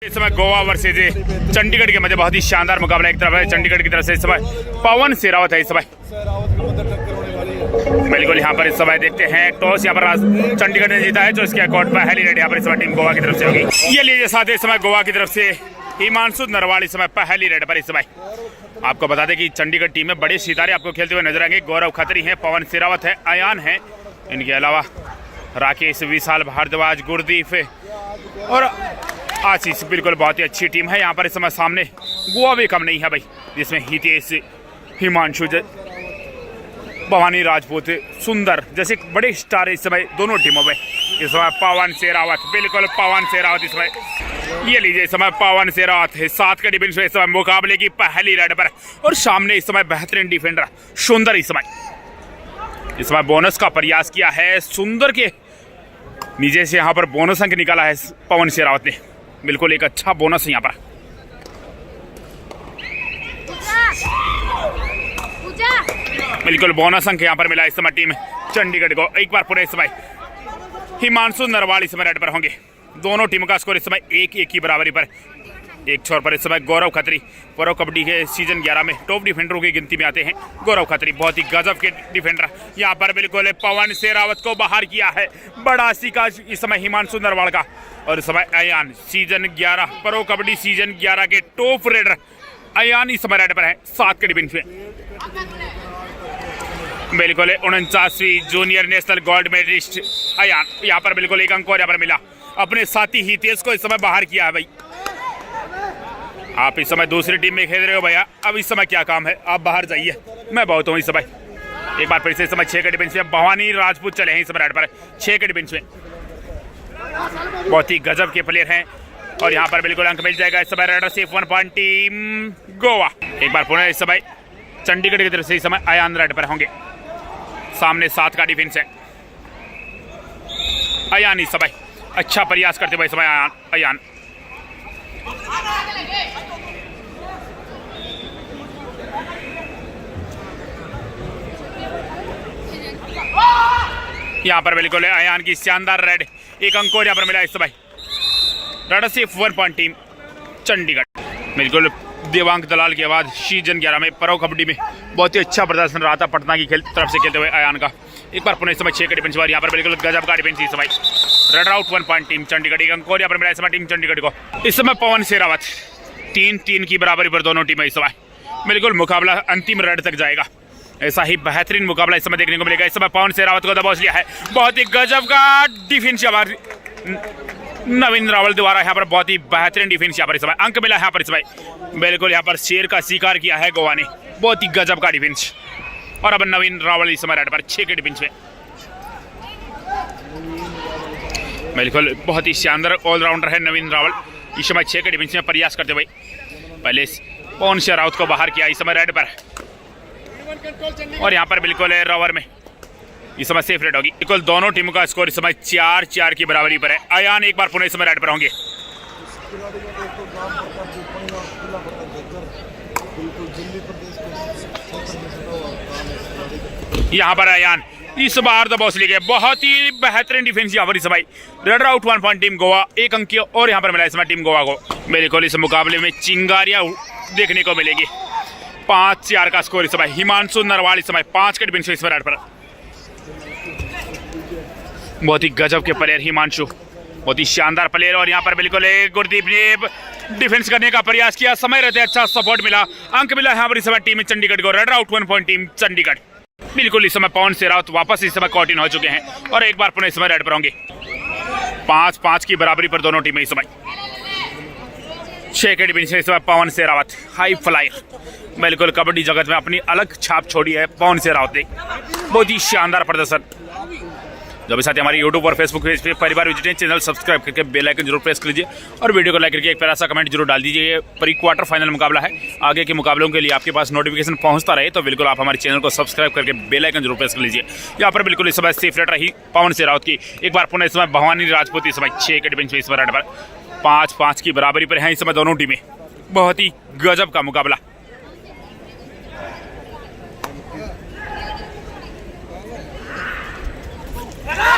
इस समय गोवा वर्सेज चंडीगढ़ के मध्य बहुत ही शानदार मुकाबला एक तरफ है चंडीगढ़ की तरफ से इस समय पवन शेरावत है इस समय बिल्कुल यहाँ पर इस समय देखते हैं टॉस यहाँ पर चंडीगढ़ ने जीता है जो इसके अकॉर्ड पहली रेड यहाँ पर इस समय टीम गोवा की तरफ से होगी। ये लीजिए साथ इस समय गोवा की तरफ से हिमांशु नरवाल इस समय पहली रेड पर इस समय। आपको बता दें कि चंडीगढ़ टीम में बड़े सितारे आपको खेलते हुए नजर आएंगे। गौरव खत्री हैं, पवन शेरावत है, अयान है, इनके अलावा राकेश, विशाल भारद्वाज, गुरदीप और आशीष। बिल्कुल बहुत ही अच्छी टीम है यहाँ पर इस समय। सामने गोवा भी कम नहीं है भाई, जिसमें हितेश, हिमांशु, भवानी राजपूत, सुंदर जैसे बड़े स्टार इस समय दोनों टीमों में। इस समय पवन शेरावत, बिल्कुल पवन शेरावत इस समय। ये लीजिए इस समय पवन शेरावत है 7 के डिफेंस में इस समय मुकाबले की पहली रेड पर। और सामने इस समय बेहतरीन डिफेंडर सुंदर इस समय बोनस का प्रयास किया है। सुंदर के नीचे से यहाँ पर बोनस अंक निकाला है पवन शेरावत ने। बिल्कुल एक अच्छा बोनस है यहाँ पर। बिल्कुल बोनस अंक यहाँ पर मिला इस समय टीम चंडीगढ़ को। एक बार पूरे इस समय हिमांशु नरवाल इस समय रेड पर होंगे। दोनों टीमों का स्कोर इस समय 1-1 की बराबरी पर। एक छोर पर इस समय गौरव खत्री, प्रो कबड्डी के सीजन 11 में टॉप डिफेंडरों की गिनती में आते हैं। गौरव खत्री बहुत ही गजब के डिफेंडर। यहाँ पर बिल्कुल पवन शेरावत को बाहर किया है। बड़ा सिक्का इस समय हिमांशु नरवाल का। और इस समय Ayan season 11 pro kabaddi season 11 के टॉप रेडर अयान इस समय रेड पर है 7 के डिफेंस में। बिल्कुल 49वीं junior national gold medallist Ayan. यहाँ पर बिल्कुल एक अंक और यहाँ पर मिला। अपने साथी हितेश को इस समय बाहर किया है भाई। आप इस समय दूसरी टीम में खेल रहे हो भैया, अब इस समय क्या काम है, आप बाहर जाइए, मैं बहुत हूँ इस समय। एक बार फिर से इस समय 6 के डिफेंस में भवानी राजपूत चले हैं इस समय रेड पर 6 के डिफेंस में। बहुत ही गजब के प्लेयर हैं और यहाँ पर बिल्कुल अंक मिल जाएगा इस समय रेडर से 1 पॉइंट टीम गोवा। एक बार पुनः इस समय चंडीगढ़ की तरफ से इस समय अयान रेड पर होंगे। सामने 7 का डिफेंस है। अयान इस समय अच्छा प्रयास करते हुए इस समय अयान। यहाँ पर बिल्कुल अयान की शानदार रेड। एक अंक और यहाँ पर मिला इस समय रेडर से 1 पॉइंट टीम चंडीगढ़। बिल्कुल देवांग दलाल के बाद सीजन 11 में प्रो कबड्डी में बहुत ही अच्छा प्रदर्शन रहा था पटना की तरफ से खेलते हुए अयान का। एक बार पुनः इस समय 6 के डिफेंस पर यहाँ पर बिल्कुल गजब का डिफेंस इस समय। Red out 1 point team Chandigarh. एक अंक और यहाँ पर मिला इस समय टीम चंडीगढ़ को। इस समय पवन शेरावत 3-3 की बराबरी पर दोनों टीमें इस समय। बिल्कुल मुकाबला अंतिम रेड तक जाएगा। ऐसा ही बेहतरीन मुकाबला इस समय देखने को मिलेगा। इस समय पवन शेरावत को दबोच लिया है। बहुत ही गजब का डिफेंस हमारे नवीन रावल द्वारा यहाँ पर बहुत ही बेहतरीन डिफेंस यहाँ पर इस समय। अंक मिला यहाँ पर इस समय। बिल्कुल यहाँ पर शेर का शिकार किया है गोवा ने। बहुत ही गजब का डिफेंस। और अब नवीन रावल इस समय रेड पर 6 के डिफेंस में। बिल्कुल बहुत ही शानदार ऑलराउंडर है नवीन रावल। इस समय 6 के डिफेंस में प्रयास करते हुए पहले पवन शेरावत को बाहर किया इस समय रेड पर। और यहाँ पर बिल्कुल रवर में इस समय सेफ रेड होगी। बिल्कुल दोनों टीमों का स्कोर इस समय 4-4 की बराबरी पर है। अयान एक बार पुनः इस समय रेड पर होंगे। यहाँ पर अयान इस बार तो बॉस गए। बहुत ही बेहतरीन डिफेंस यहाँ पर इस समय। Raider out 1 point team Goa. एक अंक और यहाँ पर मिला इस समय टीम गोवा को। बिल्कुल इस मुकाबले में चिंगारियां देखने को मिलेगी। 5-4 का स्कोर इस समय। हिमांशु नरवाल इस समय 5 के डिफेंस इस रेड पर। बहुत ही गजब के प्लेयर हिमांशु, बहुत ही शानदार प्लेयर। और यहाँ पर बिल्कुल गुरदीप ने डिफेंस करने का प्रयास किया। समय रहते अच्छा सपोर्ट मिला। अंक मिला यहाँ पर इस समय टीम चंडीगढ़ को। Raider out 1 point team Chandigarh. बिल्कुल इस समय पवन शेरावत वापस इस समय कॉट इन हो चुके हैं और एक बार पुनः इस समय रेड पर होंगे। 5-5 की बराबरी पर दोनों टीमें इस समय। 6 के डिफेंस इस समय पवन शेरावत हाई फ्लायर। बिल्कुल कबड्डी जगत में अपनी अलग छाप छोड़ी है पवन शेरावत ने। बहुत ही शानदार प्रदर्शन। जो भी साथ हमारे यूट्यूब और फेसबुक पेज पे परिवार विजिट चैनल सब्सक्राइब करके बेल आइकन जरूर प्रेस कर लीजिए और वीडियो को लाइक करके एक प्यारा सा कमेंट जरूर डाल दीजिए। ये प्री क्वार्टर फाइनल मुकाबला है। आगे के मुकाबलों के लिए आपके पास नोटिफिकेशन पहुंचता रहे तो बिल्कुल आप हमारे चैनल को सब्सक्राइब करके बेल आइकन जरूर प्रेस कर लीजिए। यहाँ पर बिल्कुल इस समय सेफ रेड रही पवन शेरावत की। एक बार पुनः इस समय भवानी राजपूत इस समय 6 के डिफेंस में इस रेड पर 5-5 की बराबरी पर है इस समय दोनों टीमें। बहुत ही गजब का मुकाबला।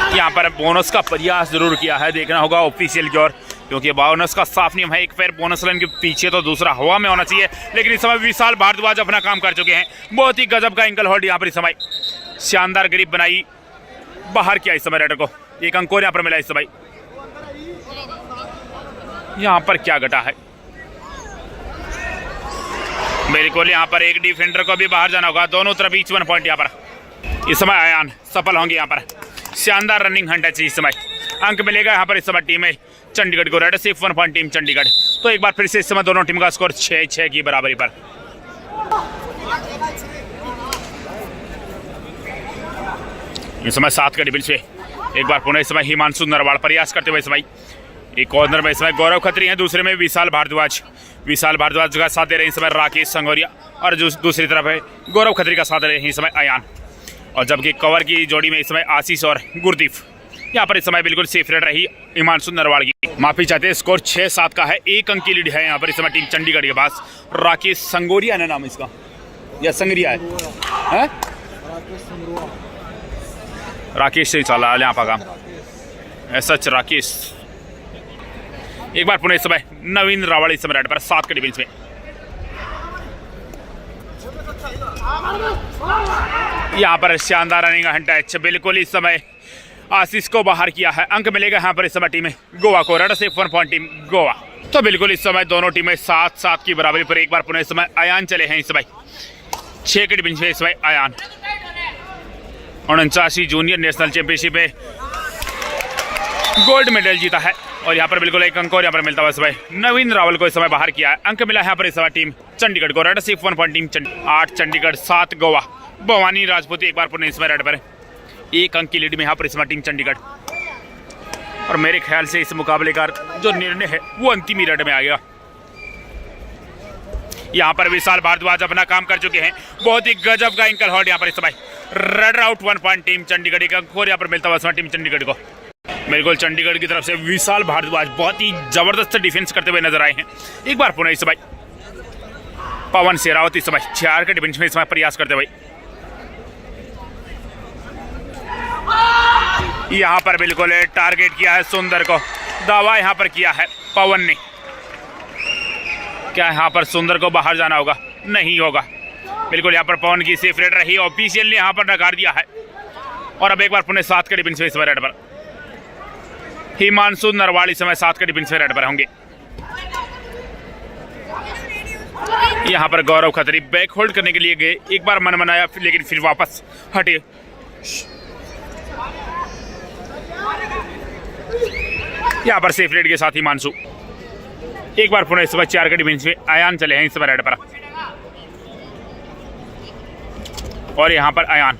यहाँ पर बोनस का प्रयास जरूर किया है। देखना होगा ऑफिशियल की ओर क्योंकि बोनस का साफ नियम है, एक पैर बोनस लाइन के पीछे तो दूसरा हवा में होना चाहिए। लेकिन इस समय विशाल भारद्वाज अपना काम कर चुके हैं। बहुत ही गजब का एंकल होल्ड यहाँ पर इस समय, शानदार ग्रिप बनाई, बाहर किया इस समय राइडर को। एक अंक और यहाँ पर मिला इस समय। यहाँ पर क्या घटा है, बिल्कुल यहाँ पर एक डिफेंडर को भी बाहर जाना होगा। दोनों तरफ ईच 1 पॉइंट यहाँ पर इस समय अयान सफल होंगे। यहाँ पर शानदार रनिंग हंट है इस समय, अंक मिलेगा यहाँ पर इस समय टीम है चंडीगढ़ को। रेड सिर्फ 1 पॉइंट टीम चंडीगढ़। तो एक बार फिर से इस समय दोनों टीम का स्कोर 6-6 की बराबरी पर। इस समय 7 के डिफेंस पे एक बार पुनः इस समय हिमांशु नरवाल प्रयास करते हुए इस समय एक कॉर्नर में इस समय गौरव खत्री हैं, दूसरे में विशाल भारद्वाज का साथ दे रहे हैं इस समय राकेश संगोरिया, और दूसरी तरफ है गौरव खत्री का साथ दे रहे हैं इस समय अयान। और जबकि कवर की जोड़ी में इस समय आशीष और गुरदीप। यहाँ पर इस समय बिल्कुल सेफ रेड रही हिमांशु नरवाल की। माफी चाहते हैं, स्कोर 6-7 का है, 1 अंक की लीड है यहाँ पर इस समय टीम चंडीगढ़ के पास। राकेश संगोरिया है नाम इसका, या संगरिया है? राकेश से चला यहाँ पर काम सच राकेश। एक बार पुनः इस समय नवीन रावल इस समय राइड पर 7 के डिफेंस में। यहाँ पर शानदार रनिंग हंट टच, बिल्कुल इस समय आशीष को बाहर किया है। अंक मिलेगा यहाँ पर इस समय टीम गोवा को। रेड से 1 पॉइंट टीम गोवा। तो बिल्कुल इस समय दोनों टीमें 7-7 की बराबरी पर। एक बार पुनः इस समय अयान चले हैं इस समय 6 के डिफेंस में इस समय अयान। 49 जूनियर नेशनल चैंपियनशिप में गोल्ड मेडल जीता है। और यहाँ पर बिल्कुल 1 अंक और यहाँ पर मिलता हुआ इस समय नवीन रावल को इस समय बाहर किया है। अंक मिला है यहाँ पर इस समय टीम चंडीगढ़ को। रेड सिर्फ 1 पॉइंट टीम 8 चंडीगढ़ 7 गोवा। भवानी राजपूत एक बार पुनः इस समय रेड पर 1 अंक की लीड में यहाँ पर इस समय टीम चंडीगढ़। और मेरे ख्याल से इस मुकाबले का जो निर्णय है वो अंतिम ही रेड में आ गया। यहाँ पर विशाल भारद्वाज अपना काम कर चुके हैं। बहुत ही गजब का एंकल होल्ड यहाँ पर इस समय। Red out 1 point team Chandigarh का और यहाँ पर मिलता हुआ टीम चंडीगढ़ को। बिल्कुल चंडीगढ़ की तरफ से विशाल भारद्वाज बहुत ही जबरदस्त डिफेंस करते हुए नजर आए हैं। एक बार पुनः इस समय पवन शेरावत इस समय 4 के डिफेंस में इस समय प्रयास करते हुए। यहाँ पर बिल्कुल टारगेट किया है सुंदर को, दावा यहाँ पर किया है पवन ने। क्या यहाँ पर सुंदर को बाहर जाना होगा? नहीं होगा। बिल्कुल यहाँ पर पवन की सेफ रेड रही, ऑफिशियल ने यहाँ पर नकार दिया है। और अब एक बार पुनः 7 के डिफेंस में इस समय रेड पर हिमांशु नरवाल इस समय 7 के डिफेंस में रेड पर होंगे। यहाँ पर गौरव खत्री बैक होल्ड करने के लिए गए, एक बार मन मनाया लेकिन फिर वापस हटे। यहाँ पर सेफ रेड के साथ हिमांशु। एक बार पुनः इस समय 4 के डिफेंस में अयान चले हैं इस समय रेड पर। और यहाँ पर अयान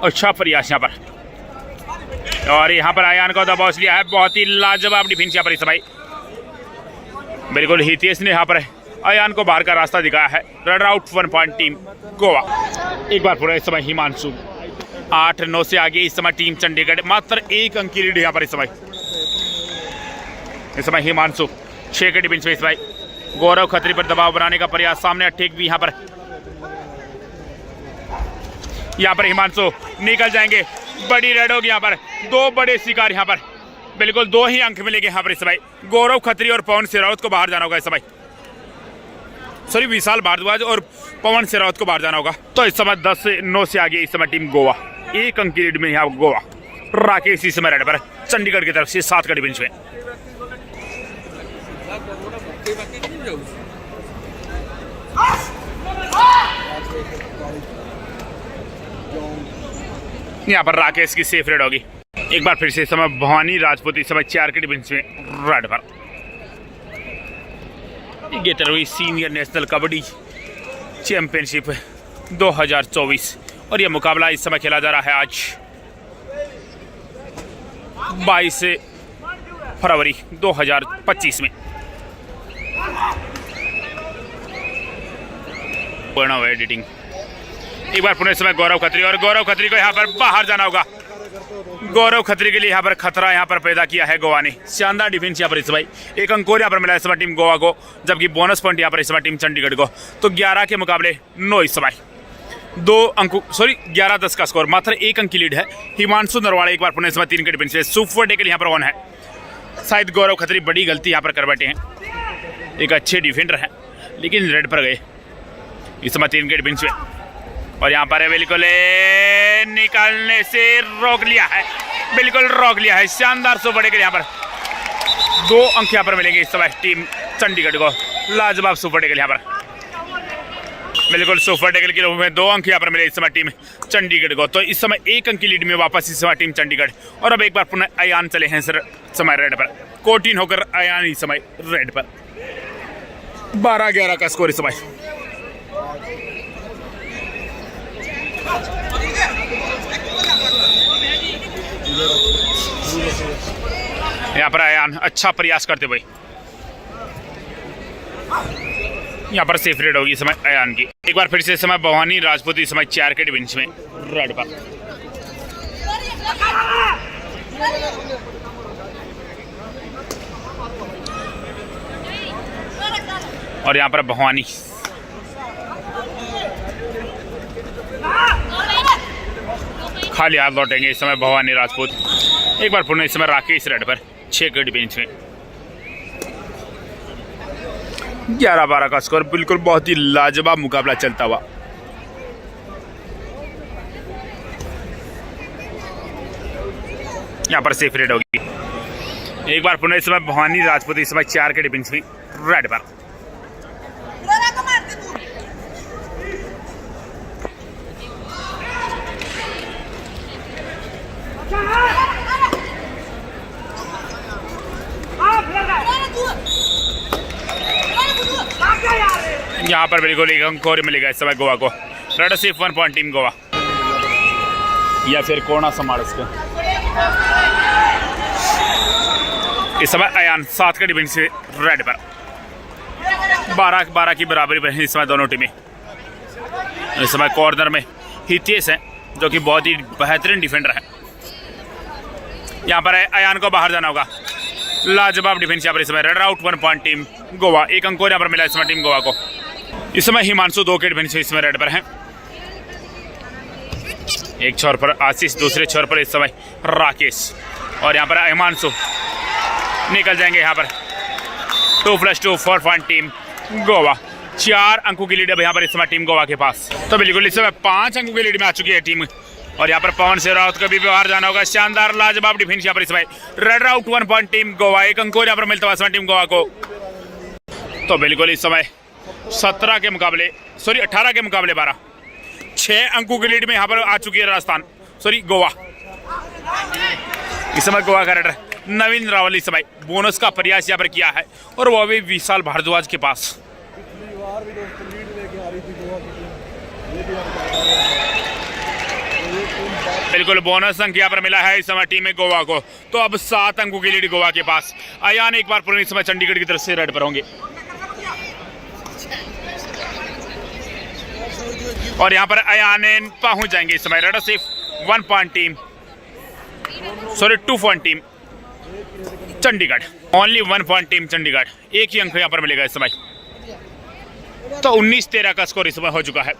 अच्छा प्रयास यहाँ पर। और यहाँ पर अयान को दबाव लिया है। बहुत ही लाजवाब डिफेंस यहाँ पर इस समय। बिल्कुल हितेश ने यहाँ पर अयान को बाहर का रास्ता दिखाया है। Red out 1 point team Goa. एक बार पूरा इस समय हिमांशु 8-9 से आगे इस समय टीम चंडीगढ़। मात्र 1 अंक की लीड यहाँ पर इस समय हिमांशु 6 के डिफेंस में इस समय गौरव खत्री पर दबाव बनाने का प्रयास। सामने ठीक भी यहाँ पर हिमांशु निकल जाएंगे। बड़ी रेड होगी यहाँ पर। 2 बड़े शिकार यहाँ पर। बिल्कुल 2 ही अंक मिलेंगे यहाँ पर इस समय। गौरव खत्री और पवन शेरावत को बाहर जाना होगा इस समय। सॉरी, विशाल भारद्वाज और पवन शेरावत को बाहर जाना होगा। तो इस समय 10-9 से आगे इस समय टीम गोवा। 1 अंक की लीड में यहाँ गोवा। राकेश इस समय रेड पर चंडीगढ़ की तरफ से 7 का डिफेंस में। यहाँ पर राकेश की सेफ रेड होगी। एक बार फिर से इस समय भवानी राजपूत इस समय 4 के डिफेंस में रेड पर। गेटर हुई सीनियर नेशनल कबड्डी चैंपियनशिप 2024 और यह मुकाबला इस समय खेला जा रहा है आज 22 फरवरी 2025 में। प्रणव एडिटिंग। एक बार पुनः समय गौरव खत्री, और गौरव खत्री को यहाँ पर बाहर जाना होगा। गौरव खत्री के लिए यहाँ पर खतरा यहाँ पर पैदा किया है गोवा ने। शानदार डिफेंस यहाँ पर इस समय। 1 अंक और यहाँ पर मिला इस समय टीम गोवा को, जबकि बोनस पॉइंट यहाँ पर इस समय टीम चंडीगढ़ को। तो 11 के मुकाबले 9 इस समय 11-10 का स्कोर। मात्र 1 अंक की लीड है। हिमांशु नरवाल एक बार पुनः इस समय 3 के डिफेंस से सुपर डे के लिए यहाँ पर ऑन है। शायद गौरव खत्री बड़ी गलती यहाँ पर कर बैठे हैं। एक अच्छे डिफेंडर हैं लेकिन रेड पर गए इस समय 3 विकेट बेंच पे। और यहाँ पर बिल्कुल निकालने से रोक लिया है, बिल्कुल रोक लिया है। शानदार सुपर टेकल, यहाँ पर 2 अंक यहाँ पर मिलेंगे इस समय टीम चंडीगढ़ को। लाजवाब सुपर टेकल यहाँ पर, बिल्कुल सुपर टेकल के रूप में 2 अंक यहाँ पर मिले इस समय टीम चंडीगढ़ को। तो इस समय 1 अंक की लीड में वापस इस समय टीम चंडीगढ़। और अब एक बार पुनः अयान चले हैं सर समय रेड पर, 14 होकर अयान इस समय रेड पर। 12-11 का स्कोर इस समय। यहाँ पर अयान अच्छा प्रयास करते हुए, यहाँ पर सेफ रेड होगी इस समय अयान की। एक बार फिर से इस समय भवानी राजपूत इस समय 4 विकेट बेंच में रेड पर। और यहाँ पर भवानी खाली हाथ लौटेंगे इस समय भवानी राजपूत। एक बार पुनः इस समय राकेश रेड पर 6 विकेट बेंच में। 11-12 का स्कोर, बिल्कुल बहुत ही लाजवाब मुकाबला चलता हुआ। यहाँ पर सेफ रेड होगी। एक बार पुनः इस समय भवानी राजपूत इस समय 4 विकेट बेंच में रेड पर। यहाँ पर बिल्कुल 1 अंक और मिलेगा इस समय गोवा को। रेड सिर्फ 1 पॉइंट टीम गोवा, या फिर कोना संभाल इसके। इस समय अयान 7 विकेट बेंच से रेड पर। 12-12 की बराबरी पर है इस समय दोनों टीमें। इस समय कॉर्नर में हितेश है जो कि बहुत ही बेहतरीन डिफेंडर है। यहाँ पर अयान को बाहर जाना होगा। लाजवाब डिफेंस यहाँ पर इस समय। Red out 1 point team Goa. 1 अंक और यहाँ पर मिला इस समय टीम गोवा को। इस समय हिमांशु 2 विकेट बेंच इस समय रेड पर है। एक छोर पर आशीष, दूसरे छोर पर इस समय राकेश। और यहाँ पर हिमांशु निकल जाएंगे यहाँ पर। 2+2 4 पॉइंट टीम गोवा। 4 अंकों की लीड अब यहाँ पर इस समय टीम गोवा के पास। तो बिल्कुल इस समय 5 अंकों की लीड में आ चुकी है टीम। और यहाँ पर पवन शेरावत को भी बाहर जाना होगा। शानदार लाजवाब डिफेंस यहाँ पर इस समय। Red out 1 point team Goa. 1 अंक यहाँ पर मिलता हुआ इस समय टीम गोवा को। तो बिल्कुल इस समय 18 के मुकाबले 12 6 अंकों की लीड में यहाँ पर आ चुकी है गोवा। इस समय गोवा का रेडर नवीन रावल इस समय बोनस का प्रयास यहाँ पर किया है, और वो भी विशाल भारद्वाज के पास। बिल्कुल बोनस अंक यहाँ पर मिला है इस समय टीम में गोवा को। तो अब 7 अंकों की लीड गोवा के पास। अयान एक बार पूरे इस समय चंडीगढ़ की तरफ से रेड पर होंगे। और यहाँ पर अयान पहुंच जाएंगे इस समय। रेड सिर्फ 1 point team 2 point team Chandigarh. Only 1 point team Chandigarh. 1 ही अंक यहाँ पर मिलेगा इस समय। तो 19-13 का स्कोर इस समय हो चुका है।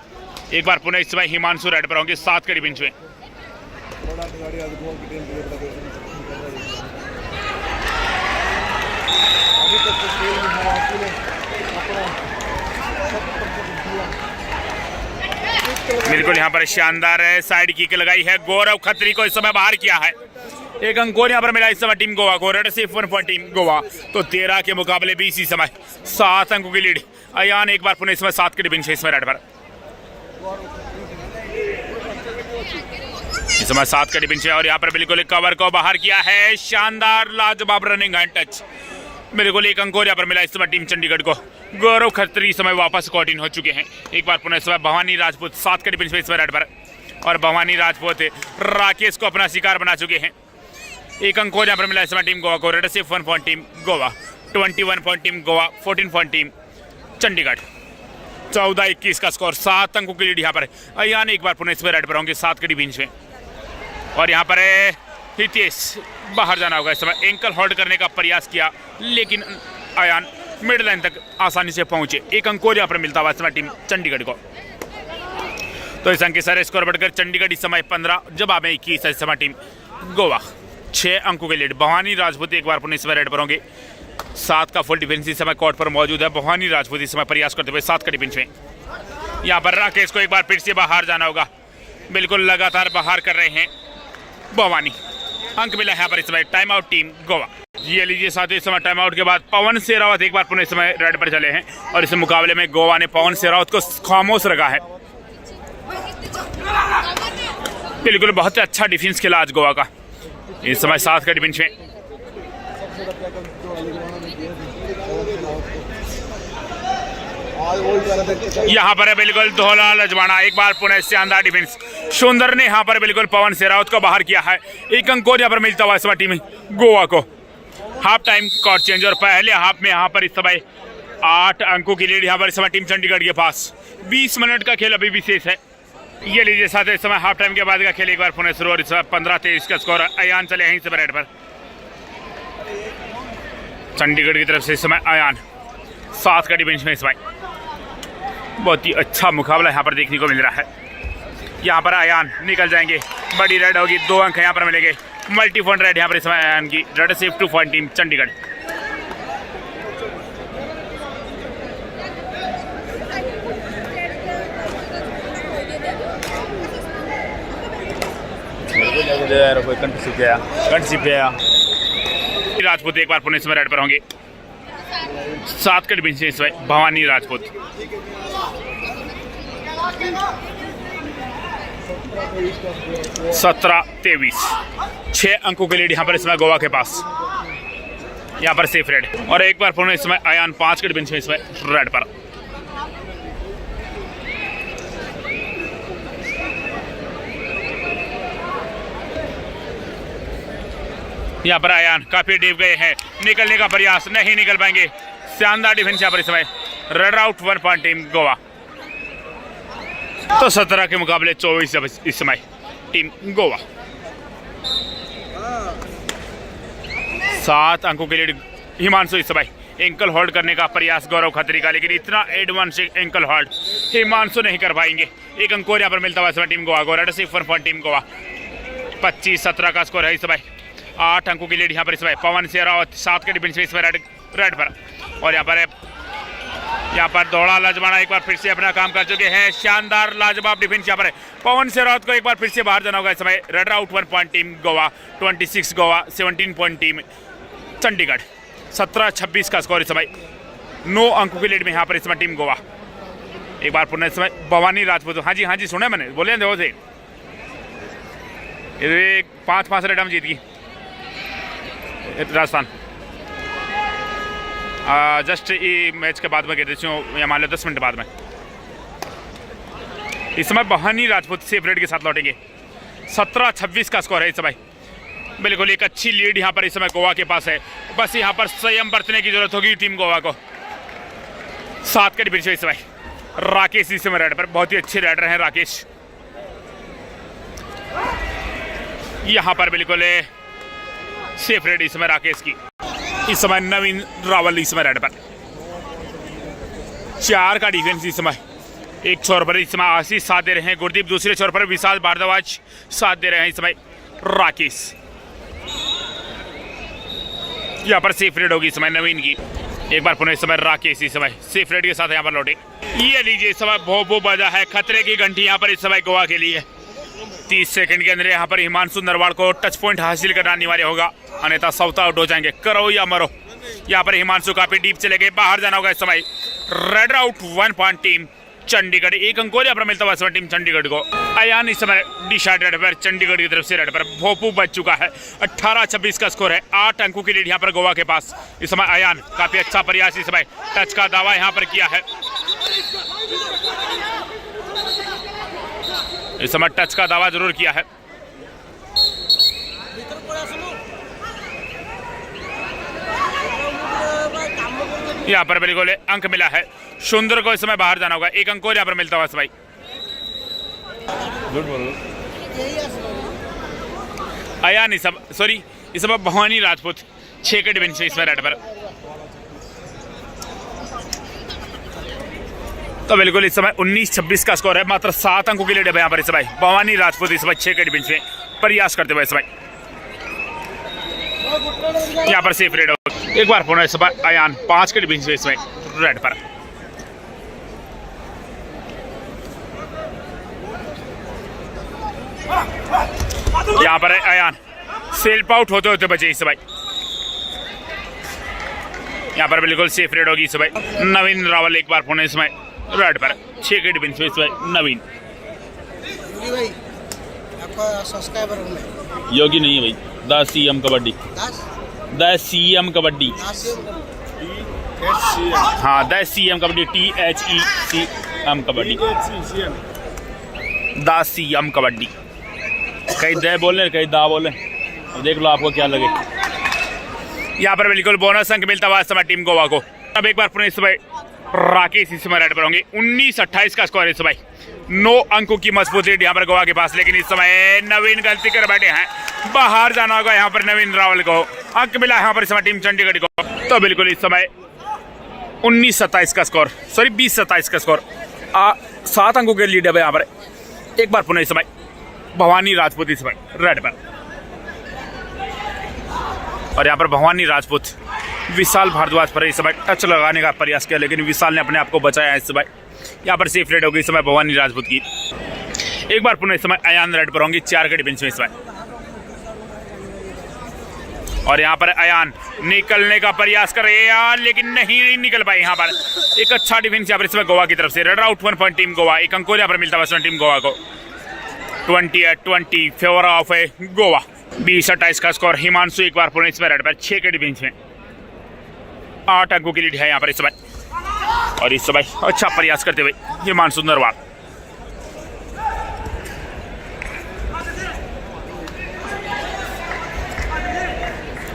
एक बार पुनः इस समय हिमांशु रेड पर होंगे 7 विकेट बेंच में। बिल्कुल यहाँ पर शानदार है, साइड किक लगाई है। गौरव खत्री को इस समय बाहर किया है। 1 अंक और यहाँ पर मिला इस समय टीम गोवा को। रेड सिर्फ 1 पॉइंट टीम गोवा। तो 13 के मुकाबले 20 इस समय 7 अंकों की लीड। अयान एक बार पुनः इस समय 7 विकेट बेंच है इस समय रेड पर। इस समय 7 विकेट बेंच है। और यहाँ पर बिल्कुल कवर को बाहर किया है। शानदार लाजवाब रनिंग हैंड टच। बिल्कुल 1 अंक और यहाँ पर मिला इस समय टीम चंडीगढ़ को। गौरव खत्री समय वापस कॉट इन हो चुके हैं। एक बार पुनः इस समय भवानी राजपूत 7 विकेट बेंच पे इस रेड पर। और भवानी राजपूत राकेश को अपना शिकार बना चुके हैं। 1 अंक और यहाँ पर मिला इस समय टीम गोवा को। रेड सिर्फ 1 point team Goa. 21 point team Goa. 14 point team Chandigarh. 14-21 का स्कोर। 7 अंकों की लीड यहाँ पर। अयान एक बार पुनः इस पर रेड पर होंगे 7 विकेट बेंच में। और यहाँ पर हितेश बाहर जाना होगा इस समय। एंकल होल्ड करने का प्रयास किया लेकिन अयान मिड लाइन तक आसानी से पहुंचे। 1 अंक और यहाँ पर मिलता हुआ इस समय टीम चंडीगढ़ को। तो इस अंक के सारे स्कोर बढ़कर चंडीगढ़ इस समय 15 जवाब में 21 है इस समय टीम गोवा। 6 अंकों के लीड। भवानी राजपूत एक बार पुनः इस समय रेड पर होंगे। 7 का फुल डिफेंस इस समय कोर्ट पर मौजूद है। भवानी राजपूत इस समय प्रयास करते हुए 7 का डिफेंस में। यहाँ पर राकेश को एक बार फिर से बाहर जाना होगा। बिल्कुल लगातार बाहर कर रहे हैं भवानी। अंक मिला है यहाँ पर इस समय। Time out team Goa. ये लीजिए साथ ही इस समय टाइम आउट के बाद पवन शेरावत एक बार पुनः इस समय रेड पर चले हैं और इस मुकाबले में गोवा ने पवन शेरावत को खामोश रखा है। बिल्कुल बहुत अच्छा डिफेंस खेला आज गोवा का। इस समय 7 का डिफेंस में। यहाँ पर है बिल्कुल धोला लजवाना एक बार पुनः शानदार डिफेंस। सुंदर ने यहाँ पर बिल्कुल पवन शेरावत को बाहर किया है। एक अंक और यहाँ पर मिलता हुआ इस समय टीम गोवा को। हाफ टाइम कॉर्ड चेंज और पहले हाफ में यहाँ पर इस समय 8 अंकों की लीड यहाँ पर इस समय टीम चंडीगढ़ के पास। 20 मिनट का खेल अभी भी शेष है। ये लीजिए साथ इस समय हाफ टाइम के बाद का खेल एक बार पुनः शुरू और इस समय 15-23 का स्कोर। अयान चले हैं इस समय रेड पर। चंडीगढ़ की तरफ से इस समय अयान 7 का डिफेंस में। इस समय बहुत ही अच्छा मुकाबला यहाँ पर देखने को मिल रहा है। यहाँ पर अयान निकल जाएंगे। बड़ी रेड होगी। 2 अंक यहाँ पर मिलेंगे। मल्टी पॉइंट रेड यहाँ पर इस समय अयान की। Red safe 2 point team Chandigarh. Rajput एक बार पुनः इस समय रेड पर होंगे। 7 का डिफेंस इस समय भवानी राजपूत। 17-23 6 अंकों के लीड यहाँ पर इस समय गोवा के पास। यहाँ पर सेफ रेड और एक बार पुनः इस समय अयान 5 के डिफेंस में इस समय रेड पर। यहाँ पर अयान काफी डीप गए हैं। निकलने का प्रयास नहीं निकल पाएंगे। शानदार डिफेंस यहाँ पर इस समय। Red out 1 point team Goa. तो 17 के मुकाबले 24 इस समय टीम गोवा। 7 अंकों के लीड हिमांशु इस समय। एंकल होल्ड करने का प्रयास गौरव खत्री का, लेकिन इतना एडवांस एंकल होल्ड हिमांशु नहीं कर पाएंगे। 1 अंक और यहाँ पर मिलता हुआ इस समय टीम गोवा को। रेड सिर्फ 1 पॉइंट टीम गोवा। 25-17 का स्कोर है इस समय। 8 अंकों की लीड यहाँ पर इस समय। पवन शेरावत 7 के डिफेंस में इस समय रेड पर। और यहाँ पर दौड़ा लाजवाना एक बार फिर से अपना काम कर चुके हैं। शानदार लाजवाब डिफेंस यहाँ पर है। पवन शेरावत को एक बार फिर से बाहर जाना होगा इस समय। Red out 1 point team Goa. 26 Goa 17 point team Chandigarh. 17-26 का स्कोर इस समय। 9 अंकों की लीड में यहाँ पर इस समय टीम गोवा। एक बार पुनः इस समय भवानी राजपूत। हाँ जी सुना मैंने, बोले देखो से 5-5 रेड हम जीत गई राजस्थान। जस्ट ये मैच के बाद में कहते या मान लो 10 मिनट बाद में। इस समय भवानी राजपूत सेफ रेड के साथ लौटेंगे। 17-26 का स्कोर है इस समय। बिल्कुल एक अच्छी लीड यहाँ पर इस समय गोवा के पास है। बस यहाँ पर संयम बरतने की जरूरत होगी टीम गोवा को। 7 का डिफेंस इस समय। राकेश इस समय रेड पर। बहुत ही अच्छे रेडर हैं राकेश। यहाँ पर बिल्कुल सेफ रेड इस समय राकेश की। इस समय नवीन रावल इस समय रेड पर। 4 का डिफेंस इस समय। एक छोर पर इस समय आशीष साथ दे रहे हैं। गुरदीप दूसरे छोर पर विशाल भारद्वाज साथ दे रहे हैं इस समय राकेश। यहाँ पर सेफ रेड होगी इस समय नवीन की। एक बार पुनः इस समय राकेश इस समय सेफ रेड के साथ यहाँ पर लौटे। ये लीजिए इस समय भोपो बजा है। खतरे की घंटी यहाँ पर इस समय गोवा के लिए। 30 सेकंड के अंदर यहाँ पर हिमांशु नरवाल को टच पॉइंट हासिल करना अनिवार्य होगा, अन्यथा साउथ आउट हो जाएंगे। करो या मरो। यहाँ पर हिमांशु काफी डीप चले गए। बाहर जाना होगा इस समय। Red out 1 point team Chandigarh. 1 अंक और यहाँ पर मिलता हुआ इस समय टीम चंडीगढ़ को। अयान इस समय डिशार्ट रेड पर। चंडीगढ़ की तरफ से रेड पर। भोपू बच चुका है। 18-26 का स्कोर है। 8 अंकों की लीड यहाँ पर गोवा के पास। इस समय अयान काफी अच्छा प्रयास इस समय। टच का दावा यहाँ पर किया है। इस समय टच का दावा जरूर किया है। यहाँ पर बिल्कुल अंक मिला है। सुंदर को इस समय बाहर जाना होगा। 1 अंक और यहाँ पर मिलता हुआ इस भाई। अयान इस समय भवानी राजपूत 6 के डिफेंस इस रेड पर। तो बिल्कुल इस समय 19-26 का स्कोर है। मात्र 7 अंकों की लीड है यहाँ पर इस समय। भवानी राजपूत इस समय 6 के डिफेंस में प्रयास करते हुए इस समय। यहाँ पर सेफ रेड हो। एक बार पुनः समय अयान 5 के डिफेंस इसमें रेड पर। यहाँ पर अयान सेल्फ आउट होते होते बचे इस समय। यहाँ पर बिल्कुल सेफ रेड होगी इस समय। नवीन रावल एक बार पुनः इसमें रेड पर 6 के डिफेंस इस समय। नवीन भाई आपका सब्सक्राइबर हूं मैं। योगी नहीं है भाई, the CM kabaddi, the CM kabaddi, हाँ the CM kabaddi, THECM kabaddi, the CM kabaddi. कहीं द बोले कहीं दा बोले, देख लो आपको क्या लगे। यहाँ पर बिल्कुल बोनस अंक मिलता हुआ समय टीम गोवा को। अब एक बार पुनः इस समय राकेश इस समय रेड पर होंगे। 19-28 का स्कोर है इस समय। 9 अंकों की मजबूत लीड यहाँ पर गोवा के पास, लेकिन इस समय नवीन गलती कर बैठे हैं। बाहर जाना होगा यहाँ पर नवीन रावल को। अंक मिला यहाँ पर इस समय टीम चंडीगढ़ को। तो बिल्कुल इस समय 19-27 का स्कोर, सॉरी 20-27 का स्कोर। 7 अंकों के लीड है यहाँ पर। एक बार पुनः इस समय भवानी राजपूत इस समय रेड पर, और यहाँ पर भवानी राजपूत विशाल भारद्वाज पर इस समय टच लगाने का प्रयास किया, लेकिन विशाल ने अपने आप को बचाया इस समय। यहाँ पर सेफ रेड होगी इस समय भवानी राजपूत की। एक बार पुनः इस समय अयान रेड पर होंगी 4 के डिफेंस में इस समय। और यहाँ पर अयान निकलने का प्रयास कर रहे हैं, लेकिन नहीं निकल पाए। यहाँ पर एक अच्छा डिफेंस यहाँ पर इस समय गोवा की तरफ से। Red out 1 point team Goa. एक अंक यहाँ पर मिलता है टीम गोवा को। 20-20 फेवर ऑफ है गोवा। 20-28 का स्कोर। हिमांशु एक बार पुनः इसमें रेड पर 6 के डिफेंस में। 8 अंकों की लीड है यहाँ पर इस समय। और इस समय अच्छा प्रयास करते हुए हिमांशु नरवाल।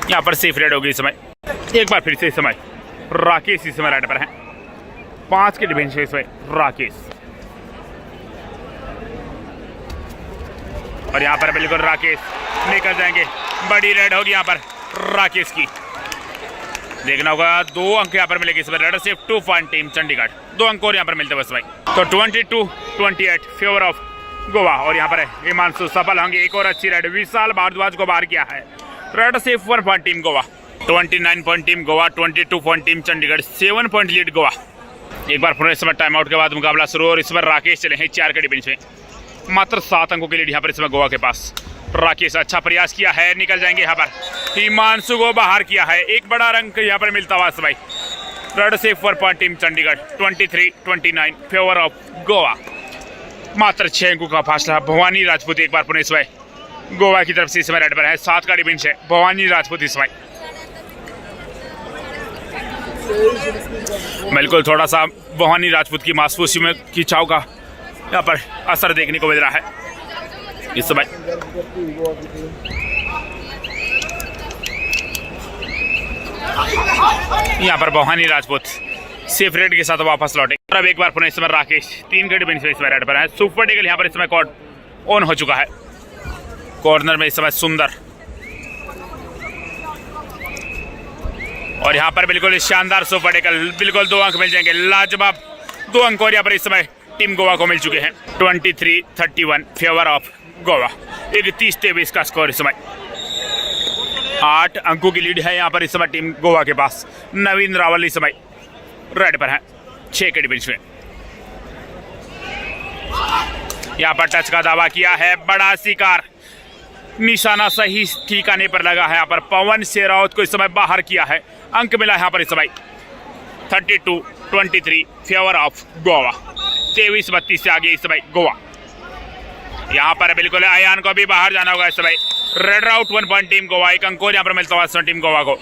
यहाँ पर सेफ रेड होगी इस समय। एक बार फिर से इस समय राकेश इस समय रेड पर है। 5 के डिफेंस में इस समय राकेश। और यहाँ पर बिल्कुल राकेश निकल जाएंगे। बड़ी रेड होगी यहाँ पर राकेश की। देखना होगा 2 अंक यहाँ पर मिलेंगे इस बार। Raid safe 2 point team Chandigarh. 2 अंक और यहाँ पर मिलते बस भाई। तो 22-28 फेवर ऑफ गोवा। और यहाँ पर हिमांशु सफल होंगे। एक और अच्छी रेड विशाल भारद्वाज को बाहर किया है। Red safe 1 point team Goa. 29 point team Goa, 22 point team Chandigarh. 7 point lead Goa. एक बार पुनः इस समय टाइम आउट के बाद मुकाबला शुरू। और इस बार राकेश चले हैं 4 के डिफेंस में। मात्र 7 अंकों के लीड यहाँ पर इस समय गोवा के पास। राकेश अच्छा प्रयास किया है, निकल जाएंगे यहाँ पर। हिमांशु को बाहर किया है। एक बड़ा रंग यहाँ पर मिलता हुआ भाई। Red safe 1 point team Chandigarh. 23-29 favour of Goa. मात्र 6 अंकों का फासला। भवानी राजपूत एक बार पुनः इस समय गोवा की तरफ से इस समय रेड पर है। 7 का डिफेंस है भवानी राजपूत इस समय। बिल्कुल थोड़ा सा भवानी राजपूत की मांसपेशी में खिंचाव का यहाँ पर असर देखने को मिल रहा है इस समय। यहाँ पर भवानी राजपूत सेफ रेड के साथ वापस लौटे। और अब एक बार पुनः इस समय राकेश 3 के डिफेंस में इस समय रेड पर है। सुपर टेकल यहाँ पर इस समय कॉर्ड ऑन हो चुका है। कॉर्नर में इस समय सुंदर। और यहाँ पर बिल्कुल शानदार सुपर टेकल। बिल्कुल 2 अंक मिल जाएंगे। लाजवाब 2 अंक और यहाँ पर इस समय टीम गोवा को मिल चुके हैं। 23-31 फेवर ऑफ गोवा। 31-23 का स्कोर इस समय। 8 अंकों की लीड है यहाँ पर इस समय टीम गोवा के पास। नवीन रावल इस समय रेड पर है 6 के डिफेंस में। यहाँ पर टच का दावा किया है। बड़ा शिकार। निशाना सही ठिकाने पर लगा है यहाँ पर। पवन शेरावत को इस समय बाहर किया है। अंक मिला यहाँ पर इस समय 32-23 फेवर ऑफ गोवा। 23-32 से आगे इस समय गोवा। यहाँ पर बिल्कुल अयान को भी बाहर जाना होगा इस समय। Red out 1 point team Goa. एक अंक यहाँ पर मिलता हुआ टीम गोवा को।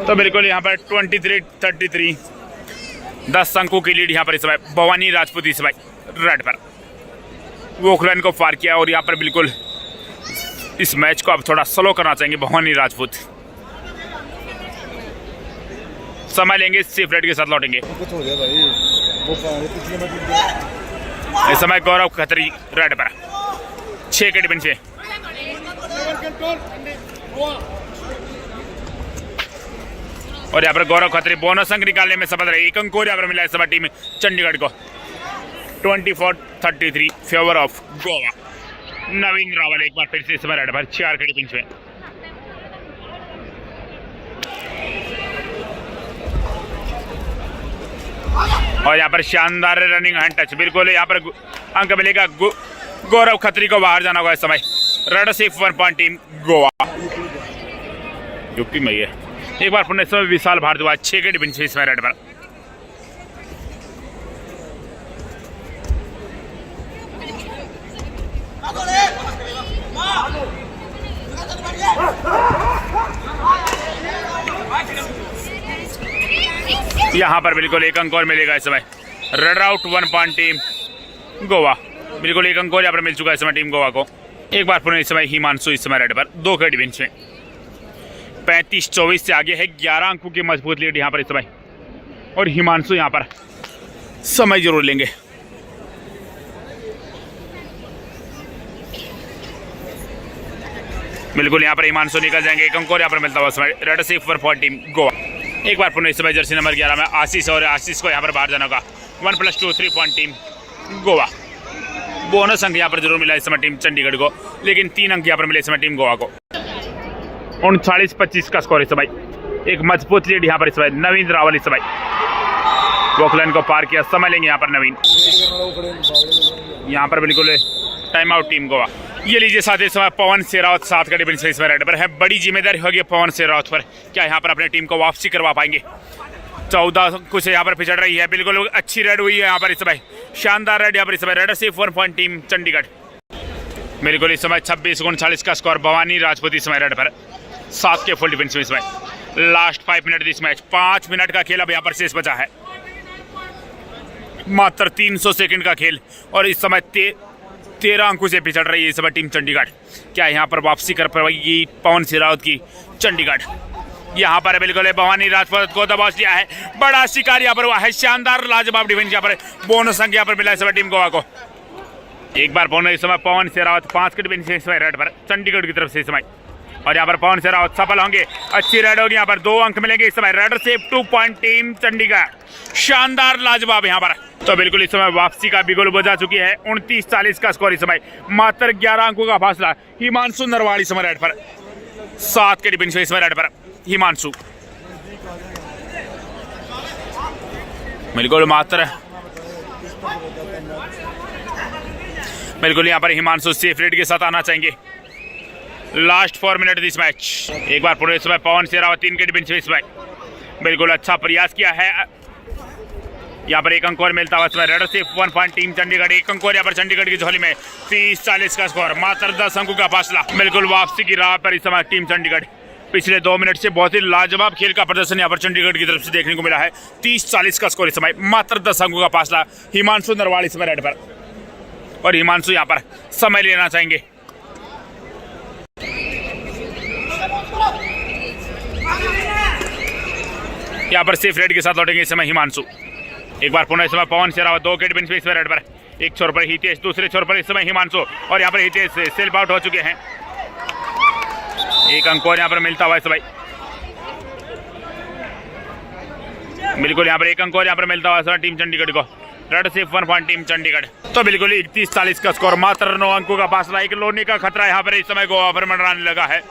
तो बिल्कुल यहाँ पर 23-33 10 अंकों की लीड यहाँ पर इस समय। भवानी राजपूत इस समय रेड पर। वोखलन को पार किया। और यहाँ पर बिल्कुल इस मैच को अब थोड़ा स्लो करना चाहेंगे भवानी राजपूत। समय लेंगे, सेफ रेड के साथ लौटेंगे। इस समय गौरव खत्री रेड पर 6 के डिफेंस से। और यहाँ पर गौरव खत्री बोनस अंक निकालने में सफल रहे। एक अंक और यहाँ पर मिला इस समय टीम चंडीगढ़ को। 24-33 फेवर ऑफ गोवा। नवीन रावल एक बार फिर से इस समय रेड पर 4 के डिफेंस में। और यहाँ पर शानदार रनिंग हैंड टच, बिल्कुल यहाँ पर अंक मिलेगा गौरव खत्री को बाहर जाना होगा इस समय। रेड सिर्फ 1 पॉइंट टीम गोवा। यूपी में ये एक बार पुनः समय विशाल भारद्वाज 6 के डिफेंस इसमें रेड पर। यहाँ पर बिल्कुल 1 अंक और मिलेगा इस समय। Red out 1 point team Goa. बिल्कुल 1 अंक और यहाँ पर मिल चुका है इस समय टीम गोवा को। एक बार पुनः इस समय हिमांशु इस समय रेड पर 2 के डिफेंस में 35-24 से आगे है। 11 अंकों की मजबूत लीड यहाँ पर इस समय, और हिमांशु यहाँ पर समय जरूर लेंगे। बिल्कुल यहाँ पर हिमांशु निकल जाएंगे। 1 अंक और यहाँ पर मिलता हुआ समय। रेड सिर्फ 1 पॉइंट टीम गोवा। एक बार पुनः इस समय जर्सी नंबर 11 में आशीष, और आशीष को यहाँ पर बाहर जाना होगा। 1+2 3 पॉइंट टीम गोवा। बोनस अंक यहाँ पर जरूर मिला इस समय टीम चंडीगढ़ को, लेकिन 3 अंक यहाँ पर मिले इस समय टीम गोवा को। 39-25 का स्कोर इस समय। एक मजबूत लीड यहाँ पर इस समय। नवीन रावल इस समय वॉकलाइन को पार किया। समय लेंगे यहाँ पर नवीन। यहाँ पर बिल्कुल टाइम आउट टीम गोवा। ये लीजिए साथ ही समय पवन शेरावत 7 का डिफेंस इसमें रेड पर है। बड़ी जिम्मेदारी होगी पवन शेरावत पर। क्या यहाँ पर अपने टीम को वापसी करवा पाएंगे? 14 कुछ यहाँ पर पिछड़ रही है। बिल्कुल अच्छी रेड हुई है यहाँ पर इस समय। शानदार रेड यहाँ पर इस समय। रेड सिर्फ 1 पॉइंट टीम चंडीगढ़। बिल्कुल इस समय 26-39 का स्कोर। भवानी राजपूत इस समय रेड पर 7 के फुल डिफेंस में इस समय। Last 5 minute this match. 5 minute का खेल अब यहाँ पर शेष बचा है। मात्र 300 सेकंड का खेल, और इस समय 13 अंकों से पिछड़ रही है इस समय टीम चंडीगढ़। क्या यहाँ पर वापसी कर पाएगी पवन शेरावत की चंडीगढ़? यहाँ पर बिल्कुल भवानी राजपूत को दबा दिया है। बड़ा शिकार यहाँ पर हुआ है। शानदार लाजवाब डिफेंस यहाँ पर। बोनस अंक यहाँ पर मिला इस समय टीम गोवा को। एक बार बोनस इस समय पवन शेरावत 5 के डिफेंस इस समय रेड पर चंडीगढ़ की तरफ से इस समय, और यहाँ पर पवन शेरावत सफल होंगे। अच्छी रेड होगी यहाँ पर। 2 अंक मिलेंगे इस समय। रेड से 2 पॉइंट टीम चंडीगढ़। शानदार लाजवाब यहाँ पर। तो बिल्कुल इस समय वापसी का बिगुल बजा चुकी है। 29-40 का स्कोर इस समय। मात्र 11 अंकों का फासला। हिमांशु नरवाल इस समय रेड पर 7 के डिफेंस इस समय रेड पर हिमांशु। बिल्कुल मात्र बिल्कुल यहाँ पर हिमांशु सेफ रेड के साथ आना चाहेंगे। Last 4 minute this match. एक बार पूरे समय पवन शेरावत 3 के डिफेंस इस समय। बिल्कुल अच्छा प्रयास किया है। यहाँ पर 1 अंक और मिलता हुआ समय। रेड सिर्फ 1 पॉइंट टीम चंडीगढ़। 1 अंक और यहाँ पर चंडीगढ़ की झोली में। 30-40 का स्कोर। मात्र 10 अंकों का फासला। बिल्कुल वापसी की राह पर इस समय टीम चंडीगढ़। पिछले 2 मिनट से बहुत ही लाजवाब खेल का प्रदर्शन यहाँ पर चंडीगढ़ की तरफ से देखने को मिला है। 30-40 का स्कोर इस समय। मात्र 10 अंकों का फासला। हिमांशु नरवाल इस समय रेड पर, और हिमांशु यहाँ पर समय लेना चाहेंगे। यहाँ पर सेफ रेड के साथ लौटेंगे इस समय हिमांशु। एक बार पुनः इस समय पवन शेरावत 2 के डिफेंस में इस समय रेड पर। एक छोर पर हितेश, दूसरे छोर पर इस समय हिमांशु, और यहाँ पर हितेश सेल्फ आउट हो चुके हैं। 1 अंक और यहाँ पर मिलता हुआ इस समय। बिल्कुल यहाँ पर 1 अंक और यहाँ पर मिलता हुआ इस समय टीम चंडीगढ़ को। रेड सिर्फ 1 पॉइंट टीम चंडीगढ़। तो बिल्कुल 31-40 का स्कोर। मात्र 9 अंकों का फासला। एक लोने का खतरा यहाँ पर इस समय गोवा पर मंडराने लगा है।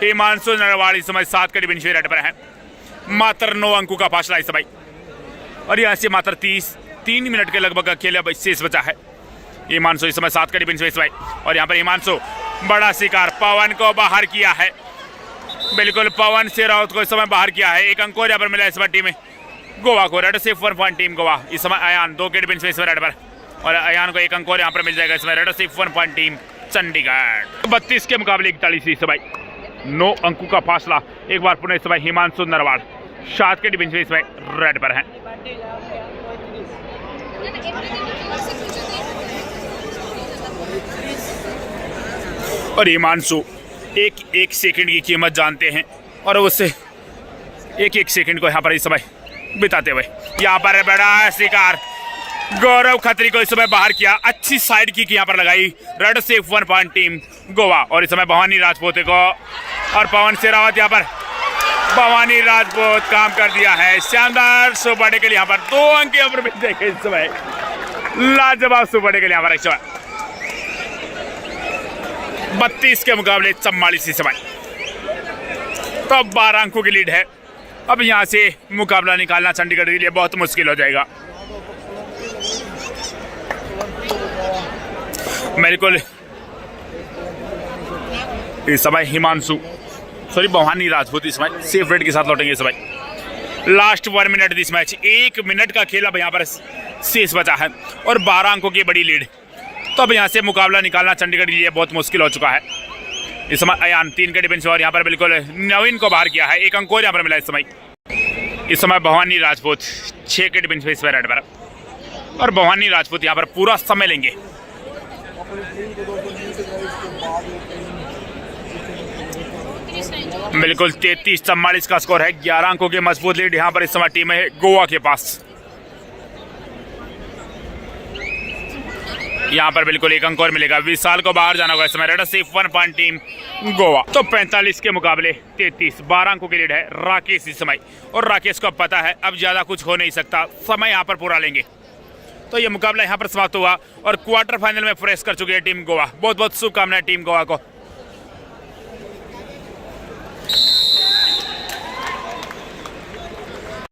हिमांशु नरवाल इस समय 7 के डिफेंस रेड पर है। मात्र 9 अंकों का फासला इस समय, और यहाँ से मात्र 3 मिनट के लगभग खेल अब शेष बचा है। हिमांशु इस समय 7 के डिफेंस इस समय, और यहाँ पर हिमांशु बड़ा शिकार। पवन को बाहर किया है। बिल्कुल पवन शेरावत को इस समय बाहर किया है। 1 अंक और यहाँ पर मिला इस समय टीम गोवा को। रेड सिर्फ 1 पॉइंट टीम गोवा। इस समय अयान 2 के डिफेंस में इस समय रेड पर, और अयान को 1 अंक और यहाँ पर मिल जाएगा इस समय। रेड सिर्फ 1 पॉइंट टीम चंडीगढ़। 32 के मुकाबले 41 इस समय। 9 अंकों का फासला। एक बार पुनः इस समय हिमांशु नरवाल 7 के डिफेंस में इस समय रेड पर है। और हिमांशु एक सेकंड की कीमत जानते हैं, और उससे एक सेकंड को यहाँ पर इस समय बिताते हुए यहाँ पर बड़ा शिकार। गौरव खत्री को इस समय बाहर किया। अच्छी साइड की यहाँ पर लगाई। रेड सिर्फ 1 पॉइंट टीम गोवा, और इस समय भवानी राजपूत को और पवन शेरावत यहाँ पर। भवानी राजपूत काम कर दिया है। शानदार सुबड़े के लिए यहाँ पर 2 अंक यहाँ पर मिल जाएंगे इस समय। लाजवाब सुबड़े के लिए यहाँ पर इस समय 32 के मुकाबले 44 इस समय। तो 12 अंकों की लीड है। अब यहाँ से मुकाबला निकालना चंडीगढ़ के लिए बहुत मुश्किल हो जाएगा। बिल्कुल इस समय हिमांशु भवानी राजपूत इस समय सेफ रेड के साथ लौटेंगे इस समय। Last 1 minute this match, 1 minute का खेल अब यहाँ पर शेष बचा है और 12 अंकों की बड़ी लीड। तो अब यहाँ से मुकाबला निकालना चंडीगढ़ के लिए बहुत मुश्किल हो चुका है। इस समय अयान 3 के डिफेंस और यहाँ पर बिल्कुल नवीन को बाहर किया है, 1 अंक और यहाँ पर मिला इस समय भवानी राजपूत 6 के डिफेंस इस रेड पर और भवानी राजपूत यहाँ पर पूरा समय लेंगे। बिल्कुल 33-44 का स्कोर है, 11 अंकों की मजबूत लीड यहाँ पर इस समय टीम है गोवा के पास। यहाँ पर बिल्कुल 1 अंक और मिलेगा, विशाल को बाहर जाना होगा इस समय। Red safe 1 point team Goa. तो 45 के मुकाबले 33, 12 अंकों की लीड है राकेश इस समय और राकेश को पता है अब ज्यादा कुछ हो नहीं सकता, समय यहाँ पर पूरा लेंगे। तो ये मुकाबला यहाँ पर समाप्त हुआ और क्वार्टर फाइनल में प्रवेश कर चुकी है टीम गोवा। बहुत बहुत शुभकामनाएं टीम गोवा को।